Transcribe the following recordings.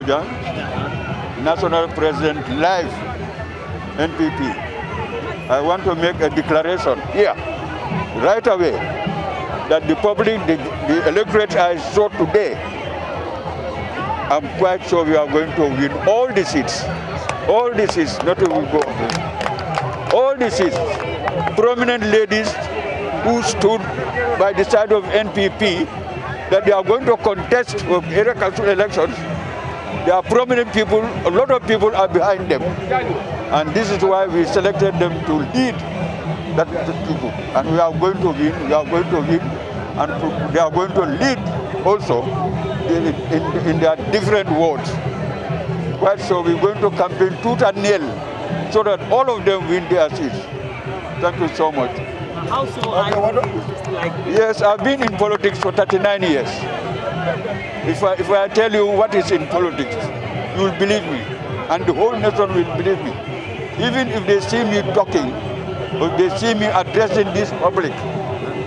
Bojang, National President Live, NPP. I want to make a declaration here, right away, that the public, the electorate I saw today, I'm quite sure we are going to win all the seats. All the seats, not even go. All the seats. Prominent ladies who stood by the side of NPP that they are going to contest for area council elections. There are prominent people, a lot of people are behind them. And this is why we selected them to lead that people. And we are going to win, and they are going to lead also in their different wards. Quite so we're going to campaign tooth and nail so that all of them win their seats. Thank you so much. How so are you like this? Yes, I've been in politics for 39 years. If I tell you what is in politics, you will believe me, and the whole nation will believe me. Even if they see me talking, or if they see me addressing this public,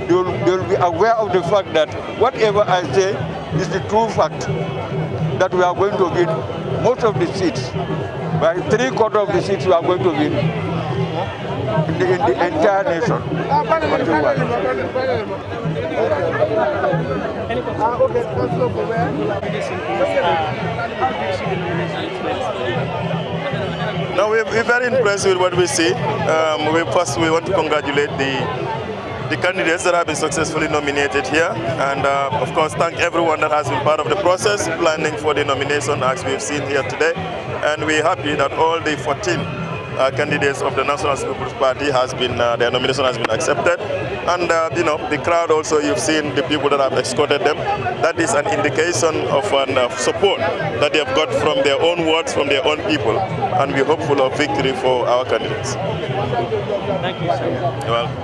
they will be aware of the fact that whatever I say is the true fact, that we are going to win most of the seats. By 3/4 of the seats we are going to win in the entire nation. No, we're very impressed with what we see. First, we want to congratulate the candidates that have been successfully nominated here, and of course thank everyone that has been part of the process, planning for the nomination as we've seen here today. And we're happy that all the 14 candidates of the National People's Party their nomination has been accepted. And the crowd also, you've seen the people that have escorted them. That is an indication of support that they have got from their own wards, from their own people, and we're hopeful of victory for our candidates. Thank you, sir. You're welcome.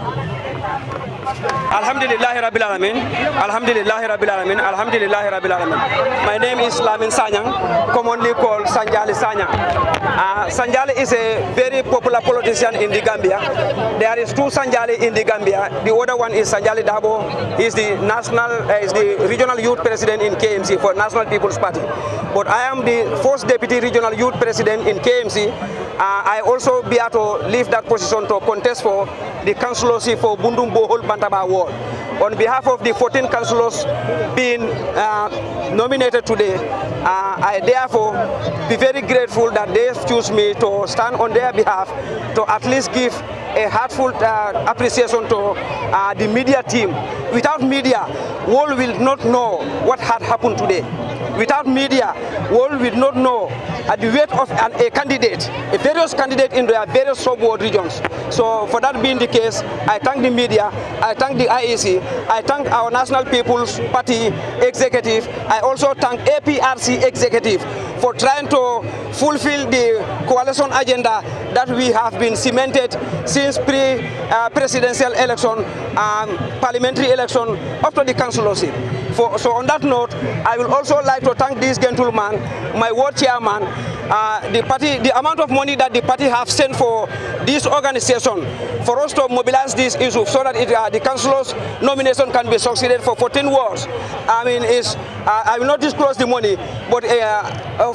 Alhamdulillah Rabbil Alamin. Alhamdulillah Rabbil Alamin. Alhamdulillah Rabbil Alamin. My name is Lamin Sanyang, commonly called Sanjali Sanyang. Sanjali is a very popular politician in the Gambia. There is two Sanjali in the Gambia. The other one is Sanjali Dabo. He is the regional youth president in KMC for National People's Party. But I am the first deputy regional youth president in KMC. I also be able to leave that position to contest for the councillorship for Bundum Bohol Bantaba ward. On behalf of the 14 councillors being nominated today, I therefore be very grateful that they choose me to stand on their behalf to at least give a heartfelt appreciation to the media team. Without media, world will not know what had happened today. Without media, world will not know the weight of a candidate, a various candidate in their various sub-ward regions. So for that being the case, I thank the media, I thank the IEC, I thank our National People's Party executive, I also thank APRC executive for trying to fulfill the coalition agenda that we have been cemented since pre-presidential election, parliamentary election, up to the councillorship. So on that note, I will also like to thank this gentleman, my ward chairman, the amount of money that the party have sent for this organization, for us to mobilize this issue so that the councillors' nomination can be succeeded for 14 wards. I mean, I will not disclose the money, but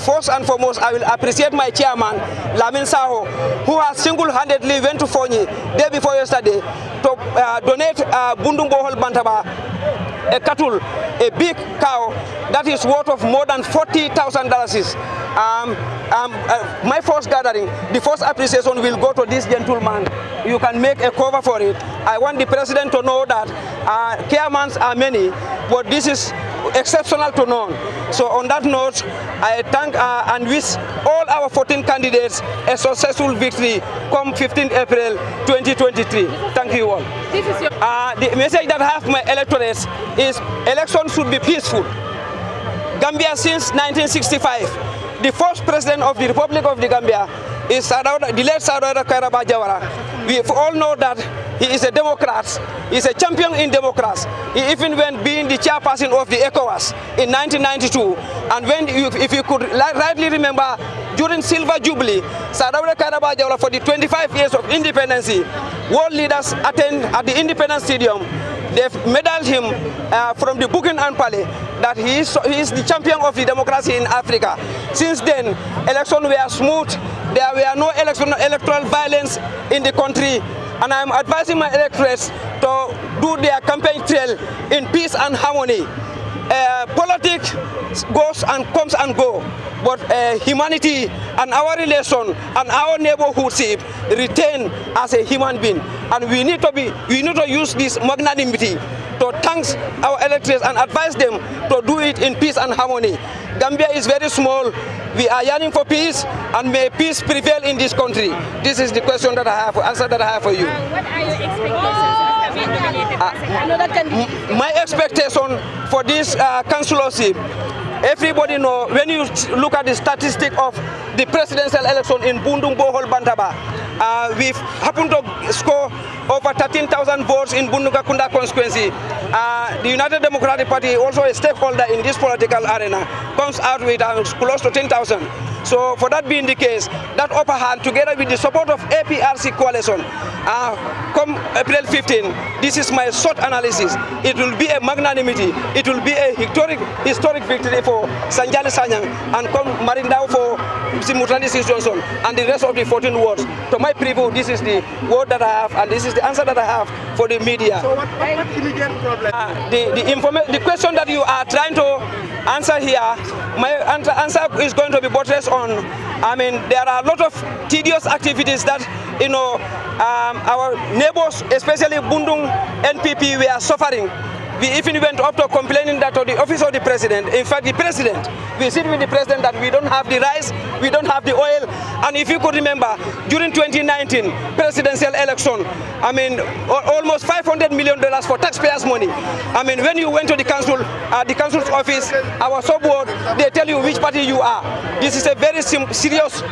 first and foremost, I will appreciate my chairman, Lamin Saho, who has single-handedly went to Fonyi day before yesterday to donate Bundum Bohol Bantaba, a cattle, a big cow that is worth of more than $40,000. My first gathering, the first appreciation will go to this gentleman. You can make a cover for it. I want the president to know that chairmans are many, but this is exceptional to none. So on that note, I thank and wish all our 14 candidates a successful victory come 15th April 2023. Thank you all. The message that I have for my electorates is elections should be peaceful. Gambia since 1965, the first president of the Republic of the Gambia is the late Bakary Badjie. We all know that he is a Democrat. He is a champion in democracy. He even went being the chairperson of the ECOWAS in 1992. And when, if you could rightly remember, during Silver Jubilee, Bakary Badjie, for the 25 years of independence, world leaders attend at the Independence Stadium They've medaled him from the Booking and Pale that he is the champion of the democracy in Africa. Since then, elections were smooth. There were no electoral violence in the country. And I'm advising my electorates to do their campaign trail in peace and harmony. Politics goes and comes and go, but humanity and our relation and our neighborhoodship retain as a human being, and we need to use this magnanimity to thank our electors and advise them to do it in peace and harmony. Gambia is very small. We are yearning for peace, and may peace prevail in this country. This is the question that I have, answer that I have for you. What are your expectations? My expectation for this councillorship, everybody know, when you look at the statistic of the presidential election in Bundung Bohol Bantaba, we've happened to score over 13,000 votes in Bundugakunda constituency. The United Democratic Party, also a stakeholder in this political arena, comes out with close to 10,000. So for that being the case, that upper hand, together with the support of APRC coalition, come April 15, this is my short analysis. It will be a magnanimity. It will be a historic victory for Sanjali Sanyang and come Marindao for Simultaneous Johnson and the rest of the 14 wards. To my preview, this is the word that I have, and this is the answer that I have for the media. So what immediate problem? The question that you are trying to answer here, my answer is going to be buttressed on, there are a lot of tedious activities that, our neighbors, especially Bundung NPP, we are suffering. We even went up to complaining that to the office of the president. In fact, the president, we sit with the president that we don't have the rice, we don't have the oil. And if you could remember, during 2019 presidential election, almost $500 million for taxpayers' money. When you went to the council's office, our subboard, they tell you which party you are. This is a very serious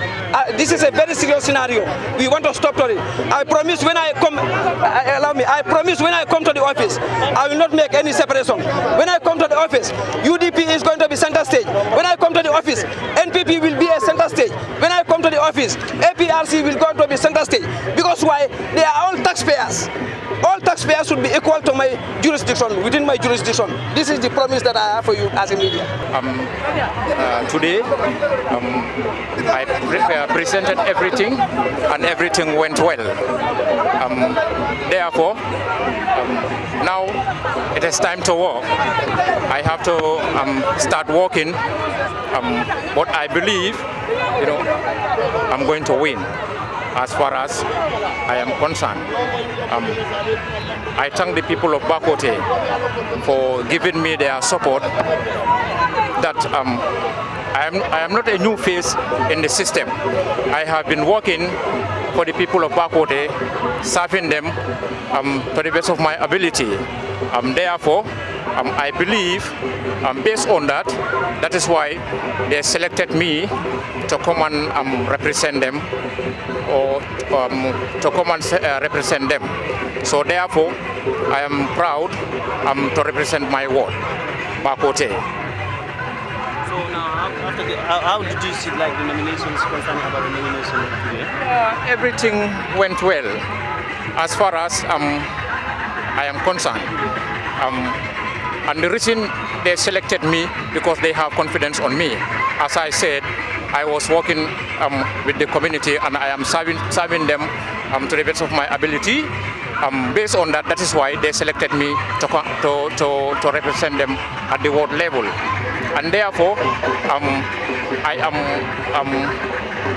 scenario. We want to stop to it. I promise when I come, I promise when I come to the office, I will not make any separation. When I come to the office, UDP is going to be center stage. When I come to the office, NPP will be a center stage. When I come to the office, APRC will go to be center stage. Because why? They are all taxpayers. All taxpayers should be equal to my jurisdiction, within my jurisdiction. This is the promise that I have for you as a media. Today, I presented everything, and everything went well. Therefore, now it is time to work. I have to start working. But I believe, I'm going to win. As far as I am concerned, I thank the people of Bakote for giving me their support. That I am not a new face in the system. I have been working for the people of Bakote, serving them to the best of my ability. Therefore, I believe, based on that, that is why they selected me to come and represent them, or to come and represent them. So therefore, I am proud to represent my ward, Bakote. So now, how did you see the nominations, concerning about the nomination today? Everything went well, as far as I am concerned. And the reason they selected me, because they have confidence on me. As I said, I was working with the community, and I am serving them to the best of my ability. Based on that, that is why they selected me to represent them at the ward level. And therefore, I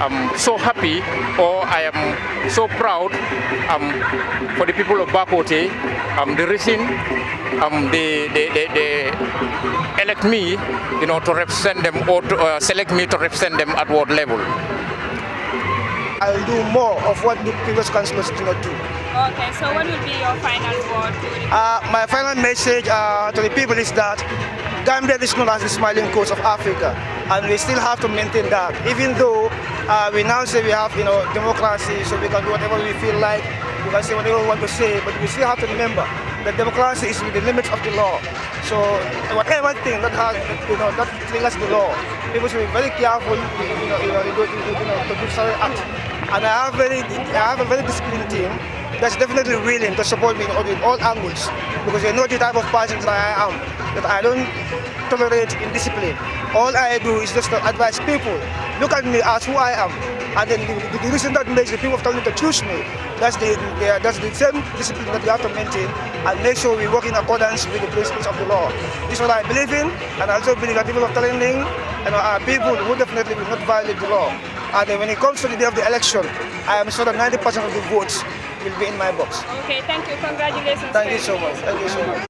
am so happy, or I am so proud for the people of Bakote. The reason they elect me, to represent them, or to select me to represent them at ward level. I'll do more of what the previous councillors did not do. Okay, so what will be your final word to the My final message to the people is that Gambia is known as the smiling coast of Africa, and we still have to maintain that. Even though we now say we have, democracy, so we can do whatever we feel like, we can say whatever we want to say, but we still have to remember that democracy is within the limits of the law. So whatever thing that has, that triggers the law, people should be very careful, to do certain acts. And I have a very disciplined team. that's definitely willing to support me in all angles, because they know the type of person that I am, that I don't tolerate indiscipline. All I do is just to advise people, look at me as who I am, and then the reason that makes the people of Tallinn to choose me, that's the same discipline that we have to maintain, and make sure we work in accordance with the principles of the law. This is what I believe in, and I also believe that people of Tallinn are people who definitely will not violate the law. And when it comes to the day of the election, I am sure that 90% of the votes will be in my box. Okay, thank you. Congratulations. Thank you so much. Thank you so much.